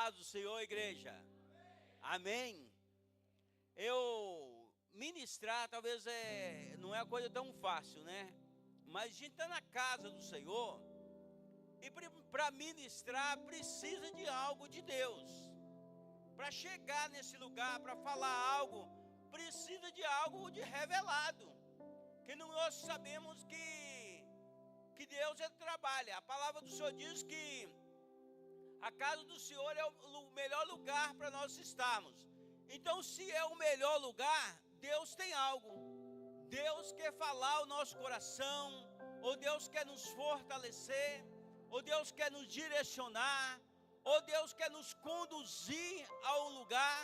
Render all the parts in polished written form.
paz do Senhor, igreja. Amém. Eu ministrar talvez não é uma coisa tão fácil, né? Mas a gente está na casa do Senhor e para ministrar precisa de algo de Deus. Para chegar nesse lugar, para falar algo, precisa de algo de revelado. Que nós sabemos que Deus trabalha. A palavra do Senhor diz que a casa do Senhor é o melhor lugar para nós estarmos. Então, se é o melhor lugar, Deus tem algo. Deus quer falar ao nosso coração, ou Deus quer nos fortalecer, ou Deus quer nos direcionar, ou Deus quer nos conduzir a um lugar,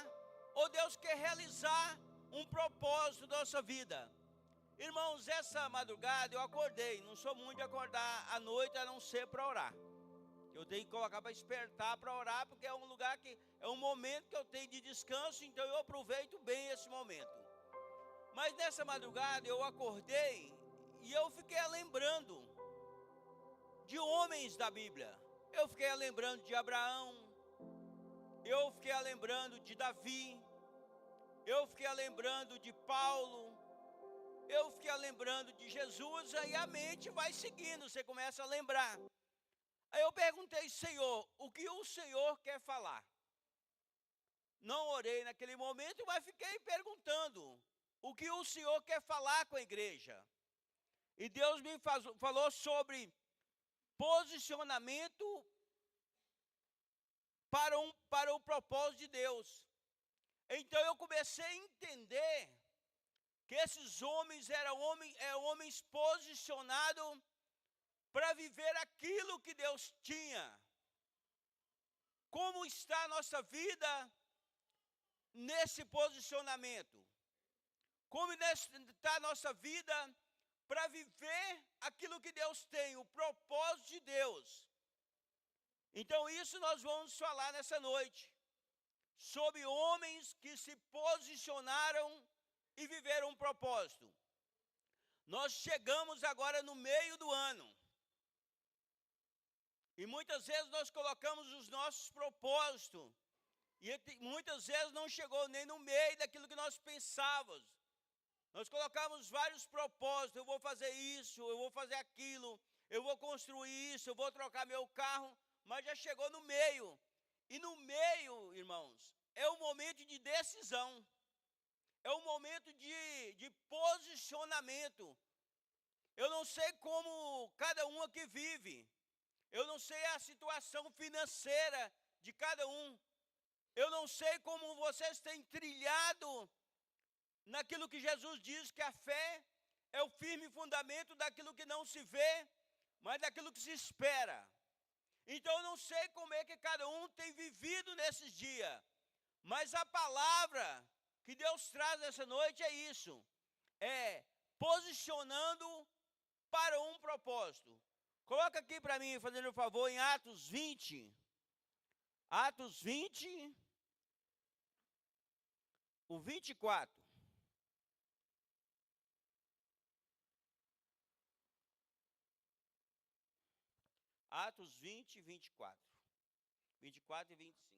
ou Deus quer realizar um propósito da nossa vida. Irmãos, essa madrugada eu acordei, não sou muito de acordar à noite a não ser para orar. Eu tenho que colocar para despertar para orar, porque é um lugar é um momento que eu tenho de descanso, então eu aproveito bem esse momento. Mas nessa madrugada eu acordei e eu fiquei lembrando de homens da Bíblia. Eu fiquei lembrando de Abraão, eu fiquei lembrando de Davi, eu fiquei lembrando de Paulo, eu fiquei lembrando de Jesus, aí a mente vai seguindo, você começa a lembrar. Aí eu perguntei, Senhor, o que o Senhor quer falar? Não orei naquele momento, mas fiquei perguntando o que o Senhor quer falar com a igreja. E Deus me falou sobre posicionamento para o propósito de Deus. Então eu comecei a entender que esses homens eram homens posicionados para viver aquilo que Deus tinha. Como está a nossa vida nesse posicionamento? Como está a nossa vida para viver aquilo que Deus tem, o propósito de Deus? Então isso nós vamos falar nessa noite, sobre homens que se posicionaram e viveram um propósito. Nós chegamos agora no meio do ano. E muitas vezes nós colocamos os nossos propósitos. E muitas vezes não chegou nem no meio daquilo que nós pensávamos. Nós colocamos vários propósitos. Eu vou fazer isso, eu vou fazer aquilo, eu vou construir isso, eu vou trocar meu carro. Mas já chegou no meio. E no meio, irmãos, é um momento de decisão. É um momento de posicionamento. Eu não sei como cada um aqui vive. Eu não sei a situação financeira de cada um. Eu não sei como vocês têm trilhado naquilo que Jesus diz que a fé é o firme fundamento daquilo que não se vê, mas daquilo que se espera. Então eu não sei como é que cada um tem vivido nesses dias. Mas a palavra que Deus traz nessa noite é isso. É posicionando para um propósito. Coloca aqui para mim, fazendo um favor, em Atos 20. Atos 20, o 24. Atos 20, 24. 24 e 25.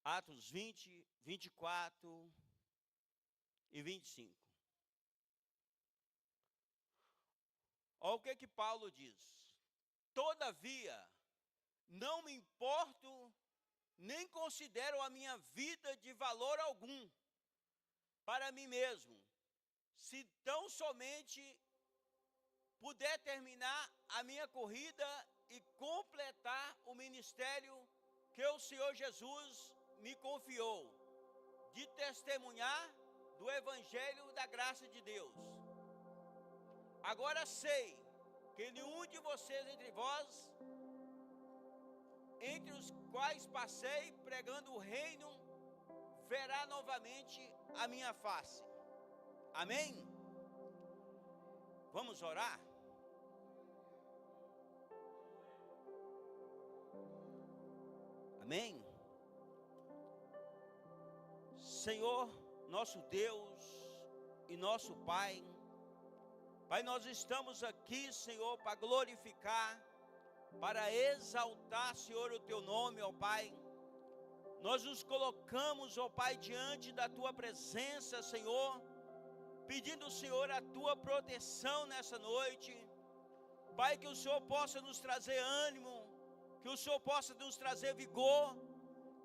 Atos 20, 24 e 25. Olha o que Paulo diz. Todavia, não me importo, nem considero a minha vida de valor algum para mim mesmo, se tão somente puder terminar a minha corrida e completar o ministério que o Senhor Jesus me confiou, de testemunhar do evangelho da graça de Deus. Agora sei que nenhum de vocês entre vós, entre os quais passei pregando o reino, verá novamente a minha face. Amém? Vamos orar? Amém? Senhor, nosso Deus e nosso Pai, Pai, nós estamos aqui, Senhor, para glorificar, para exaltar, Senhor, o Teu nome, ó Pai. Nós nos colocamos, ó Pai, diante da Tua presença, Senhor, pedindo, Senhor, a Tua proteção nessa noite. Pai, que o Senhor possa nos trazer ânimo, que o Senhor possa nos trazer vigor,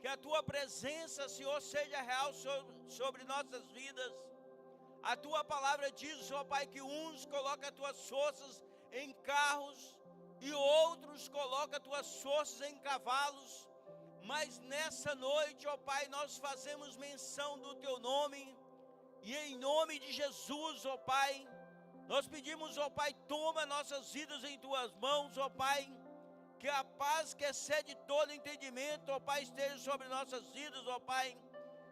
que a Tua presença, Senhor, seja real sobre nossas vidas. A Tua palavra diz, ó Pai, que uns colocam as Tuas forças em carros e outros colocam as Tuas forças em cavalos. Mas nessa noite, ó Pai, nós fazemos menção do Teu nome. E em nome de Jesus, ó Pai, nós pedimos, ó Pai, toma nossas vidas em Tuas mãos, ó Pai. Que a paz que excede todo entendimento, ó Pai, esteja sobre nossas vidas, ó Pai.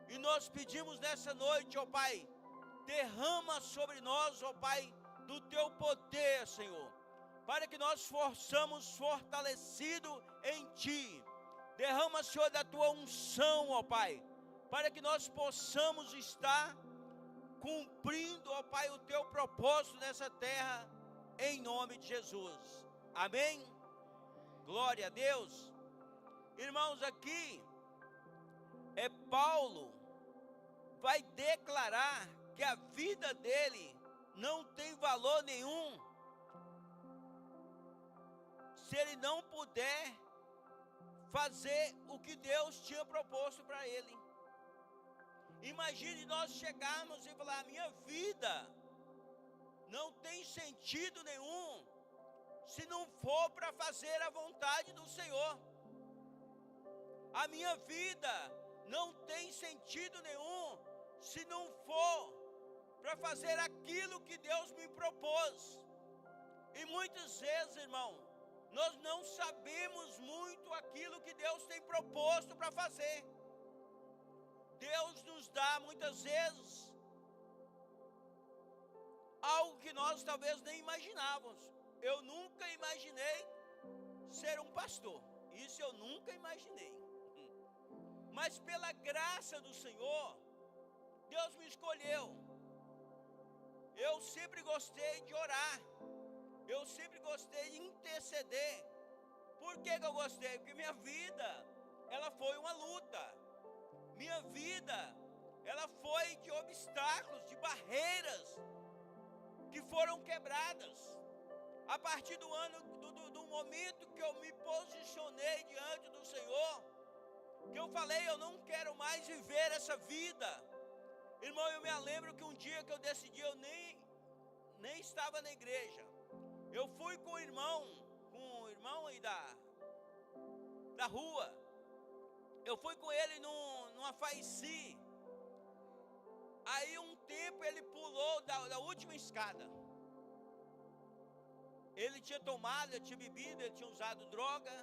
E nós pedimos nessa noite, ó Pai, derrama sobre nós, ó Pai, do Teu poder, Senhor, para que nós possamos fortalecidos em Ti. Derrama, Senhor, da Tua unção, ó Pai, para que nós possamos estar cumprindo, ó Pai, o Teu propósito nessa terra, em nome de Jesus. Amém? Glória a Deus. Irmãos, aqui Paulo vai declarar que a vida dele não tem valor nenhum se ele não puder fazer o que Deus tinha proposto para ele. Imagine nós chegarmos e falar: a minha vida não tem sentido nenhum se não for para fazer a vontade do Senhor. A minha vida não tem sentido nenhum se não for para fazer aquilo que Deus me propôs. E muitas vezes, irmão, nós não sabemos muito aquilo que Deus tem proposto para fazer. Deus nos dá muitas vezes algo que nós talvez nem imaginávamos. Eu nunca imaginei ser um pastor. Isso eu nunca imaginei. Mas pela graça do Senhor, Deus me escolheu. Eu sempre gostei de orar. Eu sempre gostei de interceder. Por que eu gostei? Porque minha vida, ela foi uma luta. Minha vida, ela foi de obstáculos, de barreiras que foram quebradas. A partir do momento que eu me posicionei diante do Senhor, que eu falei: eu não quero mais viver essa vida. Irmão, eu me lembro que um dia que eu decidi, eu nem estava na igreja. Eu fui com o irmão aí da rua. Eu fui com ele numa faici. Aí um tempo ele pulou da última escada. Ele tinha tomado, ele tinha bebido, ele tinha usado droga.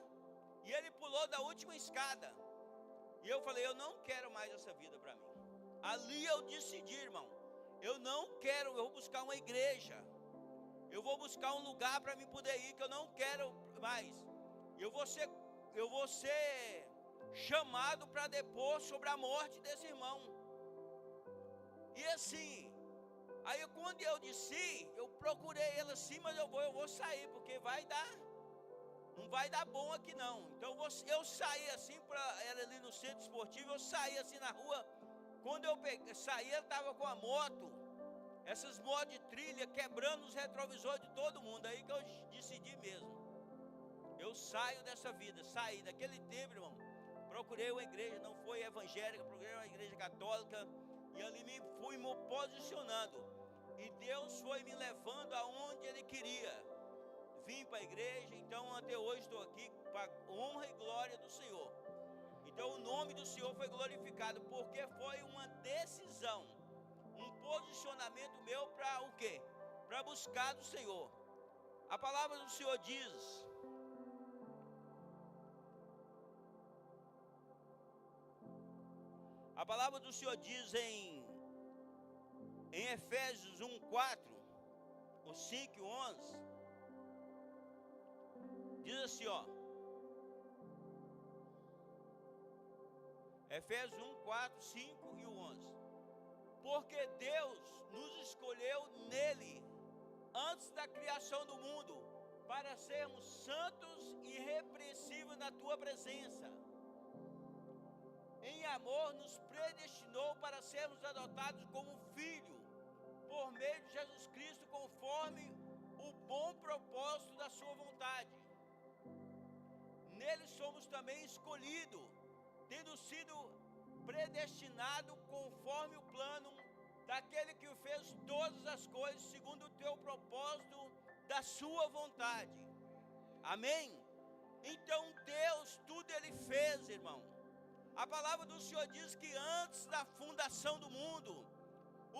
E ele pulou da última escada. E eu falei: eu não quero mais essa vida para mim. Ali eu decidi, irmão, eu vou buscar uma igreja. Eu vou buscar um lugar para mim poder ir, que eu não quero mais. Eu vou ser chamado para depor sobre a morte desse irmão. E assim, aí quando eu disse, eu procurei ele assim, mas eu vou sair, porque não vai dar bom aqui não. Então eu saí assim, era ali no centro esportivo, eu saí assim na rua. Quando eu saí, ele estava com a moto, essas motos de trilha, quebrando os retrovisores de todo mundo. Aí que eu decidi mesmo, eu saio dessa vida. Saí daquele tempo, irmão. Procurei uma igreja, não foi evangélica, procurei uma igreja católica. E ali fui me posicionando. E Deus foi me levando aonde Ele queria. Vim para a igreja, então até hoje estou aqui para honra e glória do Senhor. Então o nome do Senhor foi glorificado, porque foi uma decisão, um posicionamento meu para o quê? Para buscar do Senhor. A palavra do Senhor diz: a palavra do Senhor diz em Efésios 1:4, o 5 e 11, diz assim, ó, Efésios 1:4, 5 e 11: porque Deus nos escolheu nele antes da criação do mundo, para sermos santos e irrepreensíveis na tua presença. Em amor nos predestinou para sermos adotados como filho, por meio de Jesus Cristo, conforme o bom propósito da sua vontade. Nele somos também escolhidos, tendo sido predestinado conforme o plano daquele que fez todas as coisas segundo o teu propósito da sua vontade. Amém? Então Deus, tudo Ele fez, irmão. A palavra do Senhor diz que antes da fundação do mundo,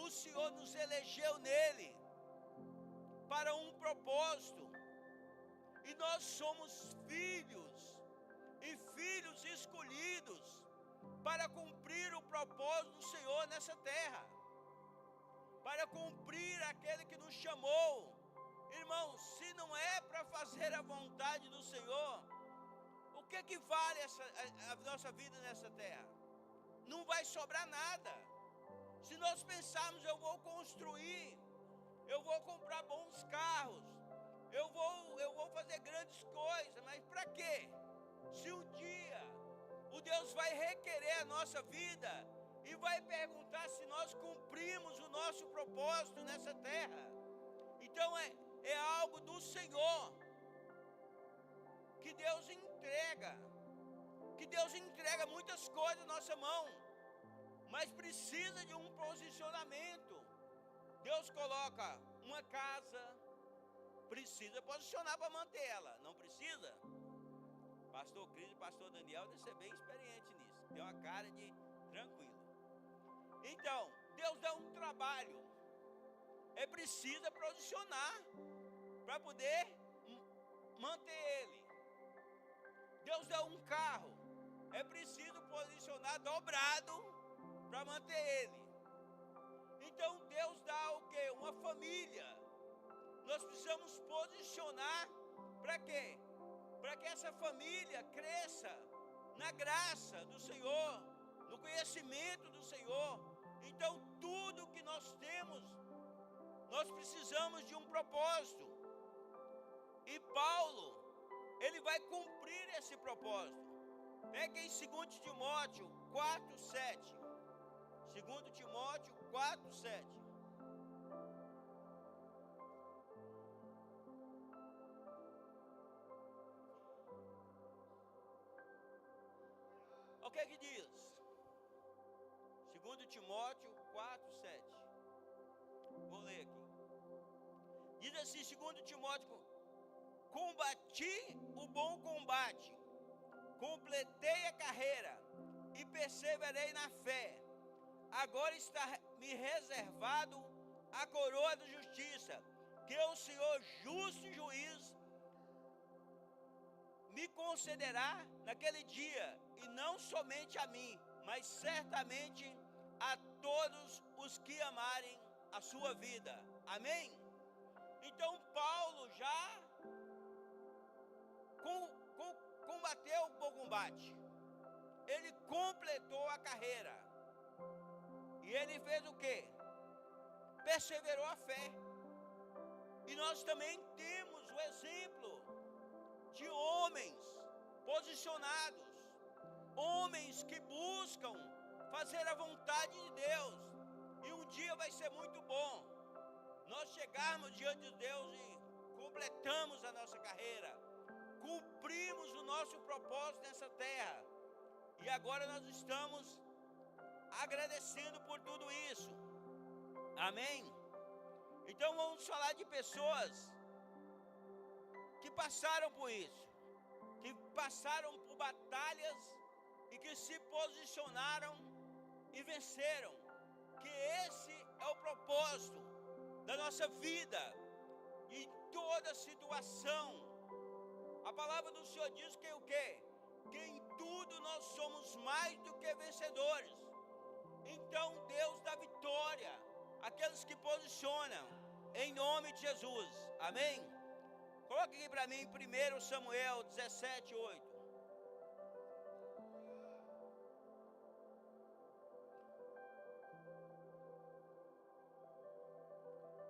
o Senhor nos elegeu nele para um propósito. E nós somos filhos e filhos escolhidos para cumprir o propósito do Senhor nessa terra, para cumprir aquele que nos chamou. Irmãos, se não é para fazer a vontade do Senhor, o que vale a nossa vida nessa terra? Não vai sobrar nada. Se nós pensarmos, eu vou construir, eu vou comprar bons carros, eu vou fazer grandes coisas, mas para quê? Se um dia o Deus vai requerer a nossa vida e vai perguntar se nós cumprimos o nosso propósito nessa terra. Então é algo do Senhor que Deus entrega muitas coisas na nossa mão, mas precisa de um posicionamento. Deus coloca uma casa, precisa posicionar para manter ela, não precisa? Pastor Cris e pastor Daniel devem ser bem experientes nisso, tem uma cara de tranquilo. Então, Deus dá um trabalho, precisa posicionar para poder manter ele. Deus dá um carro, preciso posicionar dobrado para manter ele. Então Deus dá o quê? Uma família. Nós precisamos posicionar para quê? Para que essa família cresça na graça do Senhor, no conhecimento do Senhor. Então tudo que nós temos, nós precisamos de um propósito. E Paulo, ele vai cumprir esse propósito. Pegue em 2 Timóteo 4:7. 2 Timóteo 4:7. O que diz? 2 Timóteo 4:7. Vou ler aqui. Diz assim, 2 Timóteo: combati o bom combate, completei a carreira e perseverei na fé. Agora está me reservado a coroa da justiça, que o Senhor justo e juiz me concederá naquele dia, e não somente a mim, mas certamente a todos os que amarem a sua vida. Amém? Então Paulo já combateu o bom combate, ele completou a carreira, e ele fez o quê? Perseverou a fé. E nós também temos o exemplo de homens posicionados, homens que buscam fazer a vontade de Deus, e um dia vai ser muito bom nós chegarmos diante de Deus e completamos a nossa carreira, cumprimos o nosso propósito nessa terra, e agora nós estamos agradecendo por tudo isso. Amém? Então vamos falar de pessoas que passaram por isso, que passaram por batalhas e que se posicionaram e venceram. Que esse é o propósito da nossa vida, em toda situação. A palavra do Senhor diz que o quê? Que em tudo nós somos mais do que vencedores. Então Deus dá vitória àqueles que posicionam, em nome de Jesus. Amém? Coloque aqui para mim 1 Samuel 17:8.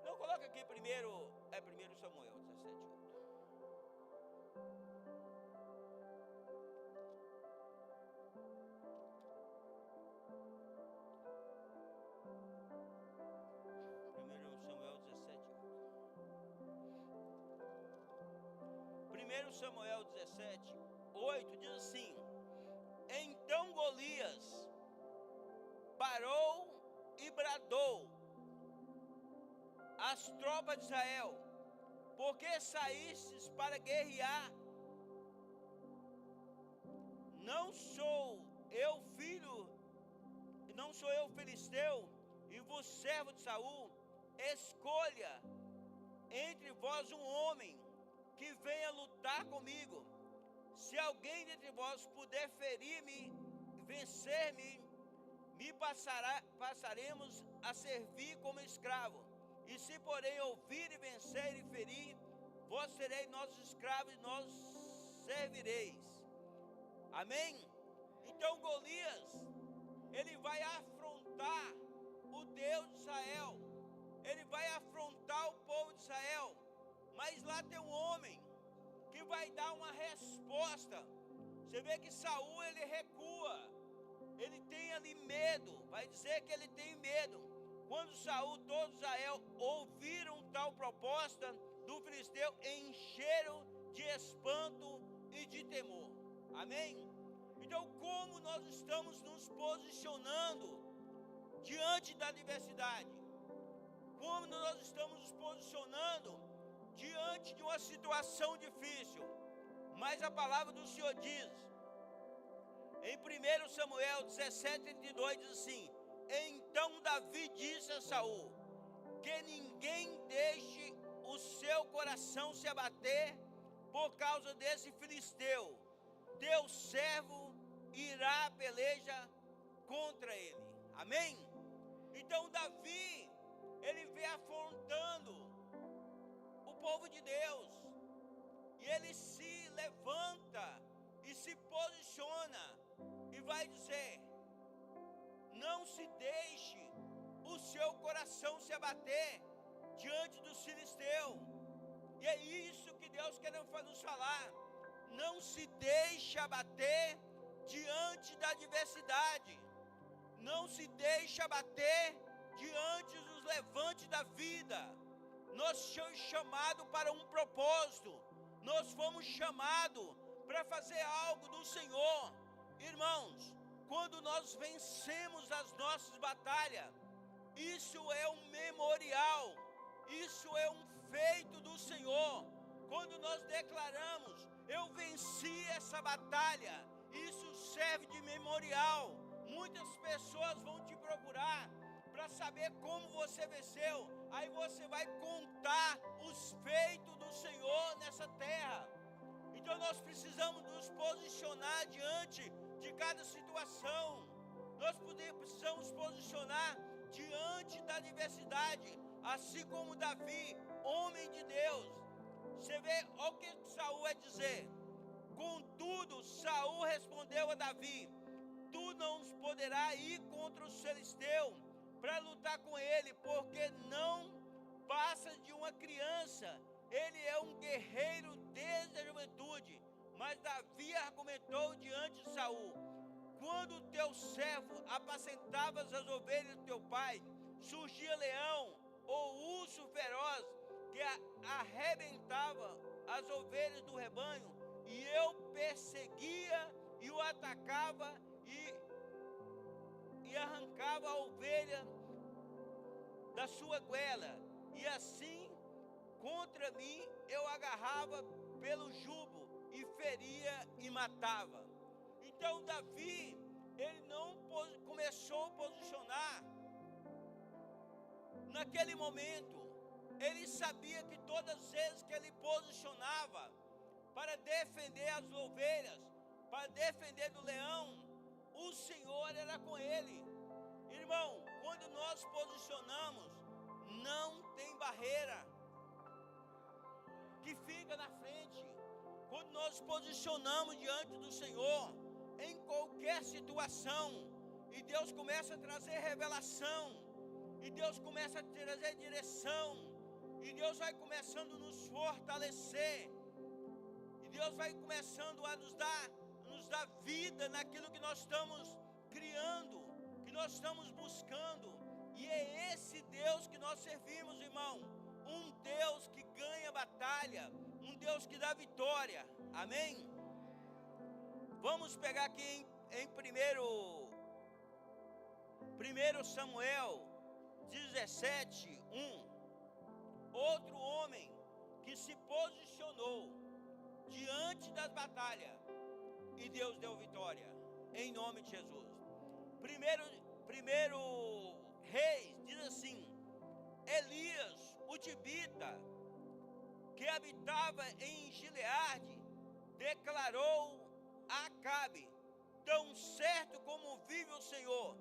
Não, coloca aqui primeiro, Samuel 17:8. Samuel 17:8 diz assim: então Golias parou e bradou às tropas de Israel: por que saístes para guerrear? Não sou eu filisteu, e vos servo de Saul? Escolha entre vós um homem que venha lutar comigo. Se alguém dentre vós puder ferir-me, vencer-me, passaremos a servir como escravo. E se porém ouvir e vencer e ferir, vós sereis nossos escravos e nós servireis. Amém? Então Golias, ele vai afrontar o Deus de Israel, ele vai afrontar o povo de Israel. Mas lá tem um homem que vai dar uma resposta. Você vê que Saul, ele recua, ele tem ali medo, vai dizer que ele tem medo. Quando Saul, todo Israel ouviram tal proposta do filisteu, encheram de espanto e de temor. Amém? Então, como nós estamos nos posicionando diante da adversidade? Como nós estamos nos posicionando diante de uma situação difícil? Mas a palavra do Senhor diz, em 1 Samuel 17:32, diz assim: então Davi disse a Saul, que ninguém deixe o seu coração se abater por causa desse filisteu. Teu servo irá à peleja contra ele. Amém? Então Davi, ele vem afrontando o povo de Deus, e ele se levanta e se posiciona e vai dizer: não se deixe o seu coração se abater diante do filisteu. E é isso que Deus quer nos falar. Não se deixe abater diante da adversidade. Não se deixe abater diante dos levantes da vida. Nós fomos chamados para um propósito. Nós fomos chamados para fazer algo do Senhor. Irmãos, quando nós vencemos as nossas batalhas, isso é um memorial, isso é um feito do Senhor. Quando nós declaramos: eu venci essa batalha, isso serve de memorial. Muitas pessoas vão te procurar para saber como você venceu. Aí você vai contar os feitos do Senhor nessa terra. Então nós precisamos nos posicionar diante de cada situação. Nós precisamos posicionar diante da adversidade, assim como Davi, homem de Deus. Você vê, olha o que Saul vai dizer: contudo, Saul respondeu a Davi: tu não poderás ir contra o filisteu para lutar com ele, porque não passa de uma criança, ele é um guerreiro desde a juventude. Mas Davi argumentou diante de Saul: quando teu servo apacentava as ovelhas do teu pai, surgia leão ou urso feroz que arrebentava as ovelhas do rebanho, e eu perseguia e o atacava e arrancava a ovelha da sua goela, e assim contra mim eu agarrava pelo jugo e feria e matava. Então Davi, ele não começou a posicionar naquele momento. Ele sabia que todas as vezes que ele posicionava para defender as ovelhas, para defender do leão, o Senhor era com ele. Irmão, quando nós posicionamos, não tem barreira que fica na frente. Quando nós posicionamos diante do Senhor, em qualquer situação, e Deus começa a trazer revelação, e Deus começa a trazer direção, E Deus vai começando a nos fortalecer. E Deus vai começando a nos dar vida naquilo que nós estamos criando, que nós estamos buscando. E é esse Deus que nós servimos, irmão. Um Deus que ganha batalha, um Deus que dá vitória. Amém? Vamos pegar aqui em 1 Samuel 17:1. Outro homem que se posicionou diante das batalhas e Deus deu vitória, em nome de Jesus. Primeiro Reis diz assim: Elias, o tibita, que habitava em Gileade, declarou a Acabe: tão certo como vive o Senhor,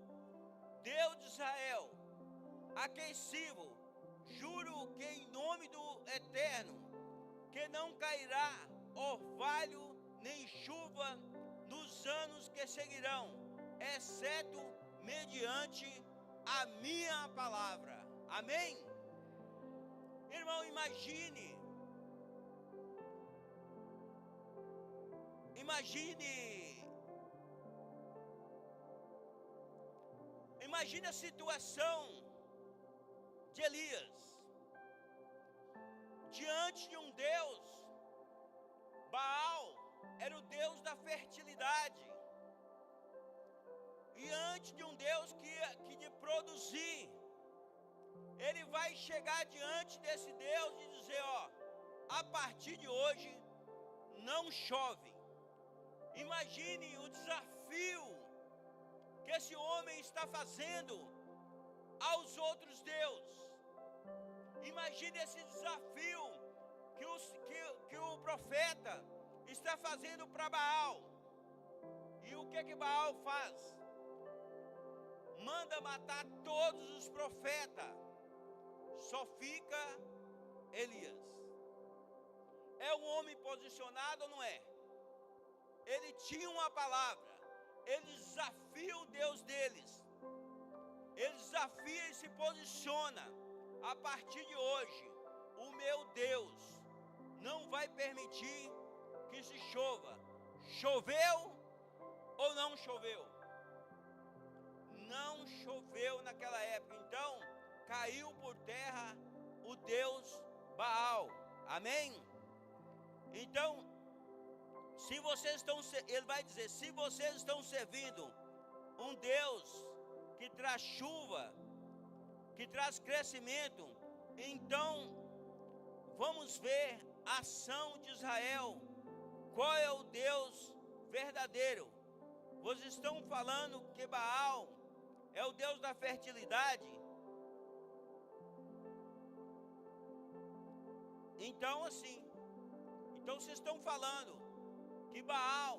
Deus de Israel, a quem sirvo, juro que em nome do Eterno, que não cairá orvalho nem chuva nos anos que seguirão, exceto mediante a minha palavra. Amém? Irmão, imagine a situação de Elias diante de um Deus. Baal era o Deus da fertilidade, e antes de um Deus que de produzir, ele vai chegar diante desse Deus e dizer: ó, a partir de hoje não chove. Imagine o desafio que esse homem está fazendo aos outros deuses. Imagine esse desafio que o profeta está fazendo para Baal. E o que Baal faz? Manda matar todos os profetas. Só fica Elias. É um homem posicionado ou não é? Ele tinha uma palavra. Ele desafia o Deus deles. Ele desafia e se posiciona: a partir de hoje, o meu Deus não vai permitir que se chova. Choveu ou não choveu? Não choveu naquela época. Então, caiu por terra o Deus Baal. Amém? Então, se vocês estão, ele vai dizer: se vocês estão servindo um Deus que traz chuva, que traz crescimento, então vamos ver a ação de Israel. Qual é o Deus verdadeiro? Vocês estão falando que Baal é o Deus da fertilidade. Então vocês estão falando que Baal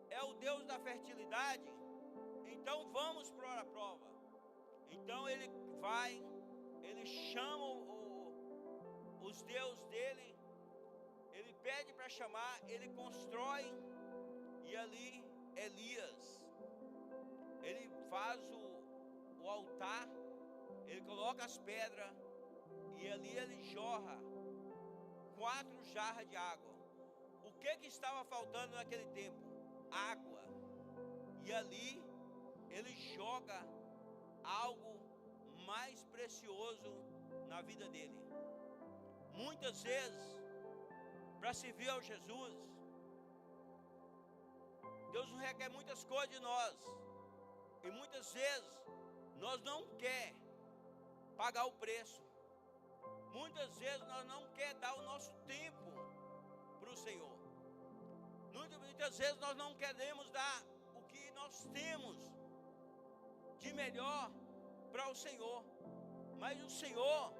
é o Deus da fertilidade. Então vamos para a prova. Então ele chama os deuses dele, ele pede para chamar, ele constrói, e ali Elias, ele faz o altar, ele coloca as pedras, e ali ele jorra 4 jarras de água. O que estava faltando naquele tempo? Água. E ali ele joga algo mais precioso na vida dele. Muitas vezes, para servir ao Jesus, Deus nos requer muitas coisas de nós, e muitas vezes nós não quer pagar o preço. Muitas vezes nós não quer dar o nosso tempo para o Senhor. Muitas vezes nós não queremos dar o que nós temos de melhor para o Senhor. Mas o Senhor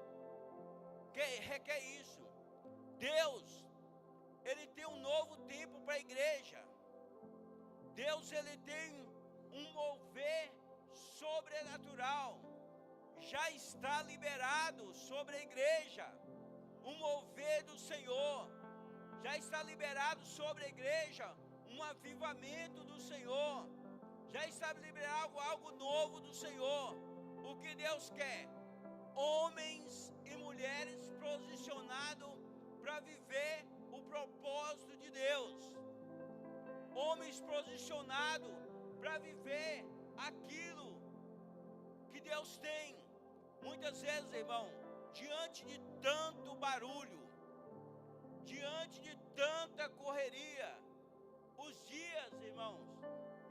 requer isso. Deus, ele tem um novo tempo para a igreja. Deus, ele tem um mover sobrenatural. Já está liberado sobre a igreja. Um mover do Senhor. Já está liberado sobre a igreja um avivamento do Senhor. Já está liberado algo novo do Senhor. O que Deus quer? homens e mulheres posicionados para viver o propósito de Deus, homens posicionados para viver aquilo que Deus tem. Muitas vezes, irmão, diante de tanto barulho, diante de tanta correria, os dias, irmãos,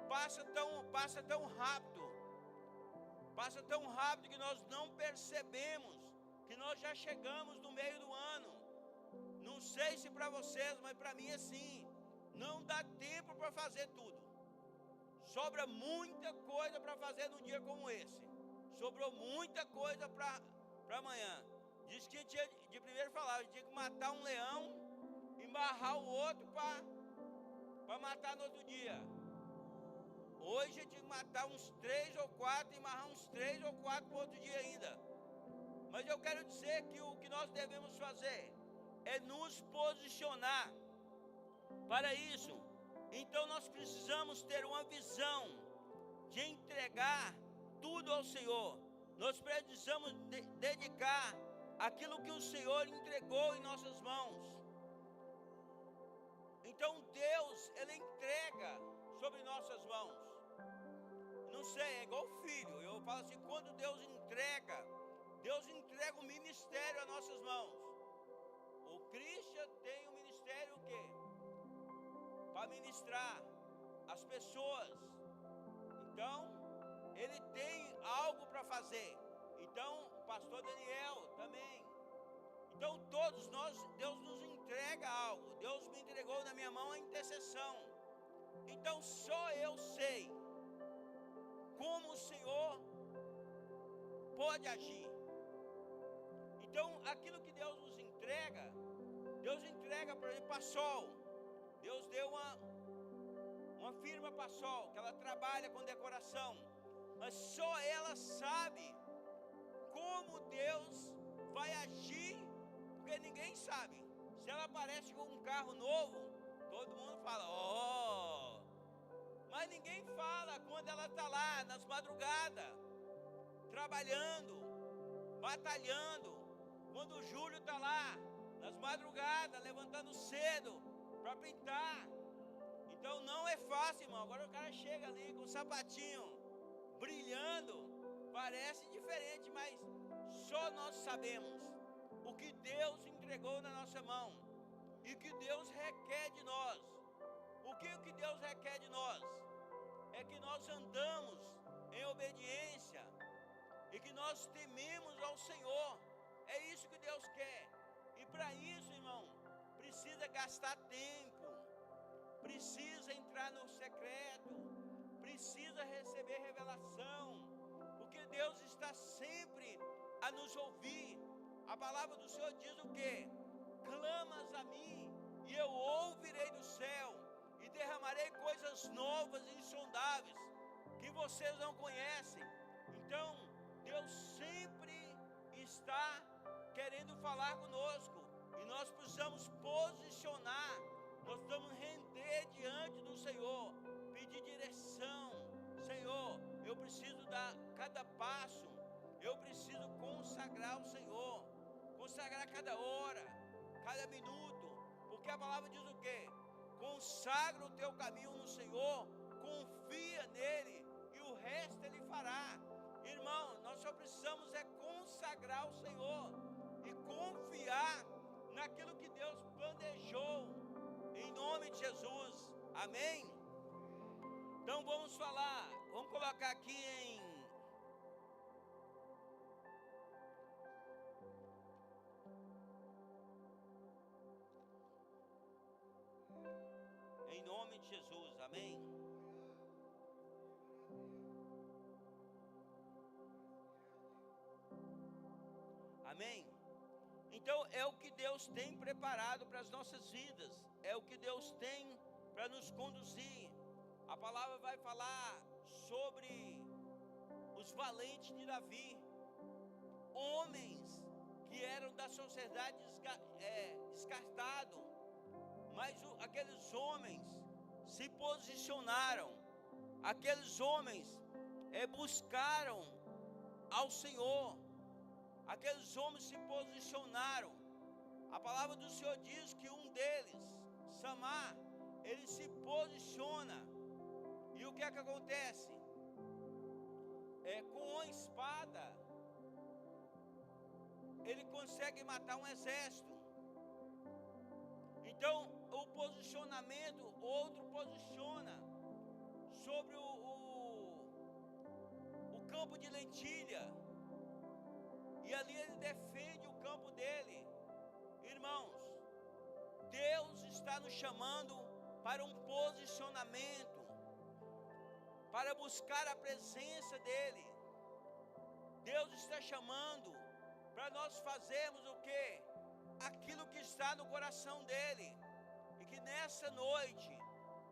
passa tão rápido que nós não percebemos que nós já chegamos no meio do ano. Não sei se para vocês, mas para mim é assim. Não dá tempo para fazer tudo. Sobra muita coisa para fazer num dia como esse. Sobrou muita coisa para amanhã. Diz que de primeiro falava, tinha que matar um leão, embarrar o outro para matar no outro dia. Hoje eu tinha que matar uns 3 ou 4 e amarrar uns 3 ou 4 para outro dia ainda. Mas eu quero dizer que o que nós devemos fazer é nos posicionar para isso. Então nós precisamos ter uma visão de entregar tudo ao Senhor. Nós precisamos dedicar aquilo que o Senhor entregou em nossas mãos. Então Deus, Ele entrega sobre nossas mãos. Não sei, é igual filho. Eu falo assim, quando Deus entrega o ministério às nossas mãos. O Christian tem um ministério o quê? Para ministrar as pessoas. Então, ele tem algo para fazer. Então, o pastor Daniel também. Então, todos nós, Deus nos entrega algo. Deus me entregou na minha mão a intercessão. Então, só eu sei como o Senhor pode agir. Então, aquilo que Deus nos entrega, por exemplo, para Sol. Deus deu uma firma para Sol, que ela trabalha com decoração. Mas só ela sabe como Deus vai agir, porque ninguém sabe. Se ela aparece com um carro novo, todo mundo fala, oh! Mas ninguém fala quando ela está lá nas madrugadas, trabalhando, batalhando. Quando o Júlio está lá, nas madrugadas, levantando cedo para pintar. Então não é fácil, irmão. Agora o cara chega ali com o sapatinho brilhando, parece diferente, mas só nós sabemos o que Deus entregou na nossa mão e o que Deus requer de nós. O que Deus requer de nós é que nós andamos em obediência e que nós tememos ao Senhor. É isso que Deus quer. E para isso, irmão, precisa gastar tempo, precisa entrar no secreto, precisa receber revelação, porque Deus está sempre a nos ouvir. A palavra do Senhor diz o quê? Clamas a mim e eu ouvirei do céu e derramarei coisas novas e insondáveis que vocês não conhecem. Então, Deus sempre está querendo falar conosco e nós precisamos posicionar, nós precisamos render diante do Senhor, pedir direção. Senhor, eu preciso dar cada passo, eu preciso consagrar o Senhor, consagrar cada hora, cada minuto, porque a palavra diz o quê? Consagra o teu caminho no Senhor, confia nele e o resto ele fará. Irmão, nós só precisamos é consagrar o Senhor e confiar naquilo que Deus planejou, em nome de Jesus, amém? Então vamos colocar aqui em nome de Jesus, amém? Amém? Então é o que Deus tem preparado para as nossas vidas, é o que Deus tem para nos conduzir. A palavra vai falar sobre os valentes de Davi, homens que eram da sociedade descartados, mas aqueles homens se posicionaram, aqueles homens buscaram ao Senhor. aqueles homens se posicionaram. A palavra do Senhor diz que um deles, Samar, ele se posiciona. E o que é que acontece? Com uma espada, ele consegue matar um exército. Então, o posicionamento, outro posiciona sobre o campo de lentilha. E ali ele defende o campo dele. Irmãos, Deus está nos chamando para um posicionamento, para buscar a presença dEle. Deus está chamando para nós fazermos o quê? Aquilo que está no coração dEle. E que nessa noite,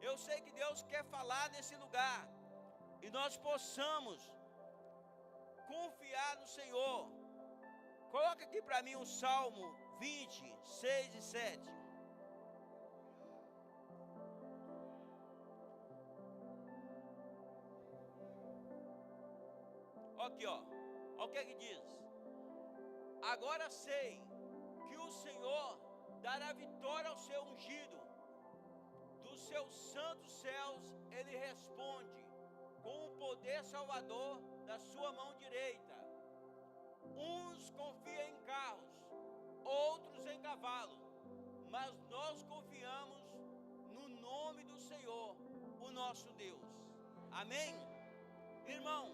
eu sei que Deus quer falar nesse lugar, e nós possamos confiar no Senhor. Coloca aqui para mim o Salmo 20, 6 e 7. Aqui, ó. Olha o que é que diz. Agora sei que o Senhor dará vitória ao seu ungido. Dos seus santos céus ele responde com o poder salvador da sua mão direita. Uns confiam em carros, outros em cavalo, mas nós confiamos no nome do Senhor, o nosso Deus. Amém? Irmão,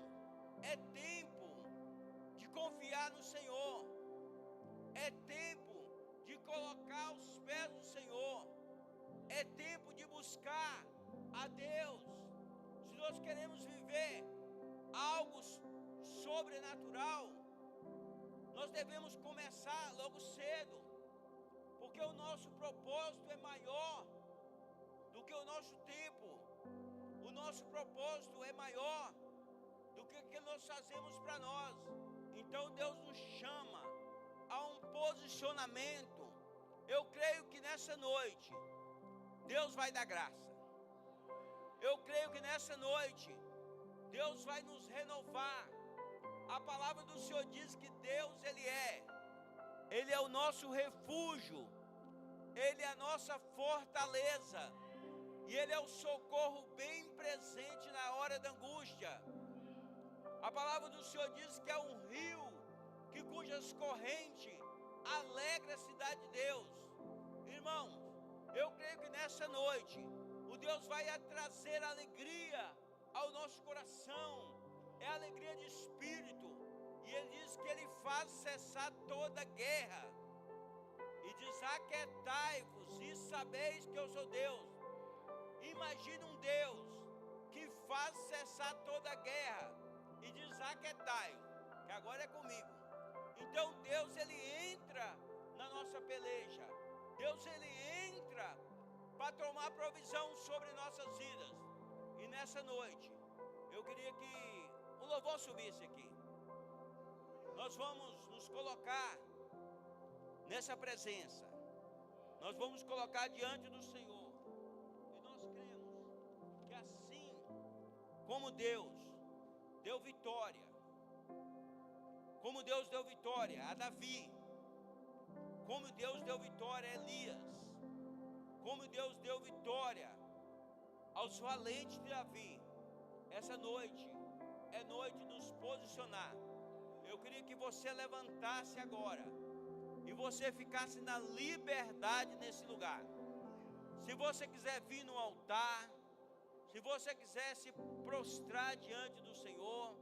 é tempo de confiar no Senhor. É tempo de colocar os pés do Senhor. É tempo de buscar a Deus. Se nós queremos viver algo sobrenatural, nós devemos começar logo cedo, porque o nosso propósito é maior do que o nosso tempo. O nosso propósito é maior do que o que nós fazemos para nós. Então Deus nos chama a um posicionamento. Eu creio que nessa noite Deus vai dar graça. Eu creio que nessa noite Deus vai nos renovar. A palavra do Senhor diz que Deus, Ele é o nosso refúgio, Ele é a nossa fortaleza, e Ele é o socorro bem presente na hora da angústia. A palavra do Senhor diz que é um rio cujas correntes alegra a cidade de Deus. Irmãos, eu creio que nessa noite o Deus vai trazer alegria ao nosso coração. É alegria de espírito. E Ele diz que Ele faz cessar toda guerra. E diz: aquietai-vos e sabeis que eu sou Deus. Imagina um Deus que faz cessar toda guerra e diz: aquietai, que agora é comigo. Então Deus, Ele entra na nossa peleja. Deus, Ele entra para tomar provisão sobre nossas vidas. E nessa noite eu queria que o louvor subisse aqui. Nós vamos nos colocar nessa presença. Nós vamos colocar diante do Senhor. E nós cremos que assim como Deus deu vitória, como Deus deu vitória a Davi, como Deus deu vitória a Elias, como Deus deu vitória aos valentes de Davi, essa noite é noite de nos posicionar. Eu queria que você levantasse agora e você ficasse na liberdade nesse lugar. Se você quiser vir no altar, se você quiser se prostrar diante do Senhor,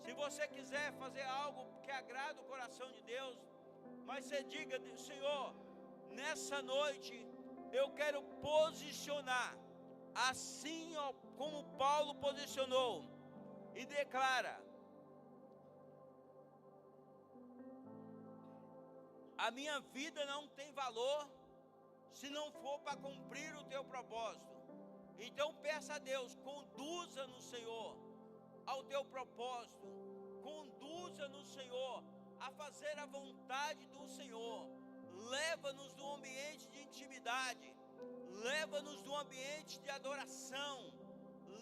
se você quiser fazer algo que agrada o coração de Deus, mas você diga: Senhor, nessa noite eu quero posicionar, assim como Paulo posicionou, e declara: a minha vida não tem valor se não for para cumprir o teu propósito. Então peça a Deus, conduza-nos, Senhor, ao teu propósito. Conduza-nos, Senhor, a fazer a vontade do Senhor. Leva-nos do ambiente de intimidade, leva-nos do ambiente de adoração,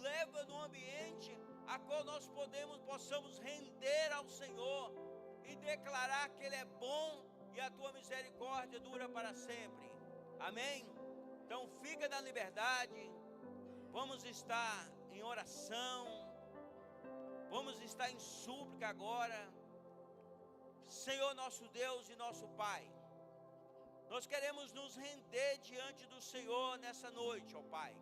leva no ambiente a qual nós possamos render ao Senhor e declarar que Ele é bom e a tua misericórdia dura para sempre. Amém? Então fica na liberdade. Vamos estar em oração. Vamos estar em súplica agora. Senhor nosso Deus e nosso Pai, nós queremos nos render diante do Senhor nessa noite, ó Pai,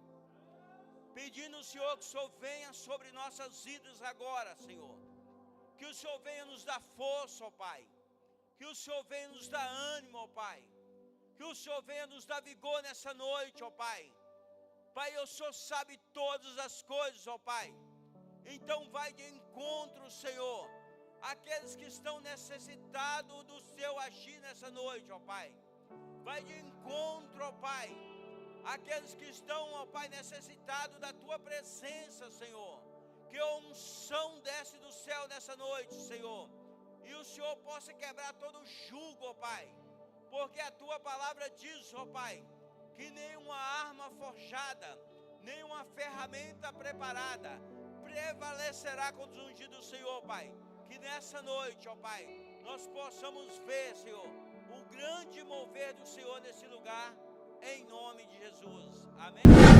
pedindo ao Senhor que o Senhor venha sobre nossas vidas agora, Senhor, que o Senhor venha nos dar força, ó Pai, que o Senhor venha nos dar ânimo, ó Pai, que o Senhor venha nos dar vigor nessa noite, ó Pai. Pai, o Senhor sabe todas as coisas, ó Pai, então vai de encontro, Senhor, aqueles que estão necessitados do Seu agir nessa noite, ó Pai. Vai de encontro, ó Pai, aqueles que estão, ó Pai, necessitados da Tua presença, Senhor. Que a unção desce do céu nessa noite, Senhor, e o Senhor possa quebrar todo o jugo, ó Pai, porque a Tua palavra diz, ó Pai, que nenhuma arma forjada, nenhuma ferramenta preparada prevalecerá contra os ungidos do Senhor, Pai. Que nessa noite, ó Pai, nós possamos ver, Senhor, o grande mover do Senhor nesse lugar, em nome de Jesus. Amém.